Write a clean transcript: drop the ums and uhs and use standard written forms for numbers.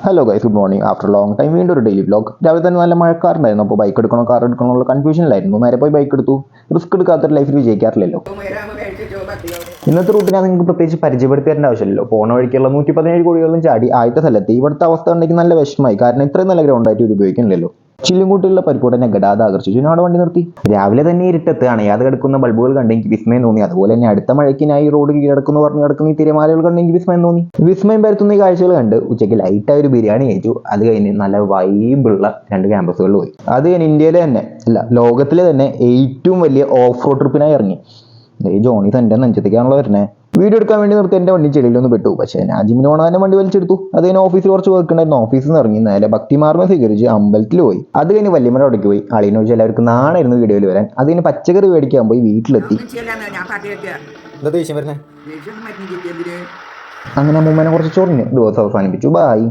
Hello guys, good morning. After long time വീണ്ടും ഒരു daily vlog. രാവിലെ തന്നെ നല്ല മഴക്കാറുണ്ടായിരുന്നു. അപ്പോൾ ബൈക്ക് എടുക്കണോ കാർ എടുക്കണോ എന്നുള്ള കൺഫ്യൂഷനിലായിരുന്നു. നേരെ പോയി ബൈക്ക് എടുത്തു. റിസ്ക് എടുക്കാത്തൊരു ലൈഫിൽ വിജയിക്കാറില്ലല്ലോ. ഇന്നത്തെ റൂട്ട് ഞാൻ നിങ്ങൾക്ക് പ്രത്യേകിച്ച് പരിചയപ്പെടുത്തി തരേണ്ട ആവശ്യമില്ലല്ലോ. പോണ വഴിക്കുള്ള 117 കോടികളും ചാടി ആദ്യത്തെ സ്ഥലത്ത് ഇവിടുത്തെ അവസ്ഥ ഉണ്ടെങ്കിൽ നല്ല വിഷമമായി. കാരണം ഇത്രയും നല്ല ഗ്രൗണ്ട് ആയിട്ട് ഉപയോഗിക്കുന്നില്ലല്ലോ. ചില്ലും കൂട്ടിയുള്ള പരിക്കൂടനെ ഗഡാതെ ആകർഷിച്ചു. ഞാൻ അവിടെ വണ്ടി നിർത്തി. രാവിലെ തന്നെ ഇരുട്ടത്ത് അണയാതെ കിടക്കുന്ന ബൾബുകൾ കണ്ട് എനിക്ക് വിസ്മയം തോന്നി. അതുപോലെ തന്നെ അടുത്ത മഴയ്ക്കിനായി റോഡ് കീഴടക്കുന്നു പറഞ്ഞു കിടക്കുന്ന ഈ തിരമാലകൾ കണ്ട് എനിക്ക് വിസ്മയം തോന്നി. വിസ്മയം പരത്തുന്ന ഈ കാഴ്ചകൾ കണ്ട് ഉച്ചയ്ക്ക് ലൈറ്റായ ഒരു ബിരിയാണി കഴിച്ചു. അത് കഴിഞ്ഞ് നല്ല വൈബുള്ള 2 ക്യാമ്പസുകളിൽ പോയി. അത് കഴിഞ്ഞ് ഇന്ത്യയിലെ തന്നെ അല്ല ലോകത്തിലെ തന്നെ ഏറ്റവും വലിയ ഓഫ് റോഡ് ട്രിപ്പിനായി ഇറങ്ങി. ഈ ജോണി തൻ്റെ നെഞ്ചത്തേക്കാണല്ലോ വരുന്നത്. വീഡിയോ എടുക്കാൻ വേണ്ടി നിർത്തി എൻ്റെ വണ്ടി ചെടിയിലൊന്ന് പെട്ടു. പക്ഷേ ഞാൻ ജിമ്മിന് പോകണം തന്നെ വണ്ടി വലിച്ചെടുത്തു. അത് കഴിഞ്ഞ് ഓഫീസിൽ കുറച്ച് വർക്ക് ഉണ്ടായിരുന്നു. ഓഫീസിൽ നിന്ന് ഇറങ്ങി നേരെ ഭക്തിമാർഗ്ഗം സ്വീകരിച്ച് അമ്പലത്തിൽ പോയി. അത് കഴിഞ്ഞ് വല്യമ്മയുടെ അവിടേക്ക് പോയി. അളിനെ വെച്ച് എല്ലാവർക്കും നാണായിരുന്നു വീഡിയോയിൽ വരാൻ. അത് കഴിഞ്ഞ് പച്ചക്കറി മേടിക്കാൻ പോയി. വീട്ടിലെത്തി. അങ്ങനെ അമ്മൂമ്മനെ കുറച്ച് ചൊറിഞ്ഞ് ദിവസം അവസാനിപ്പിച്ചു. ബായ്.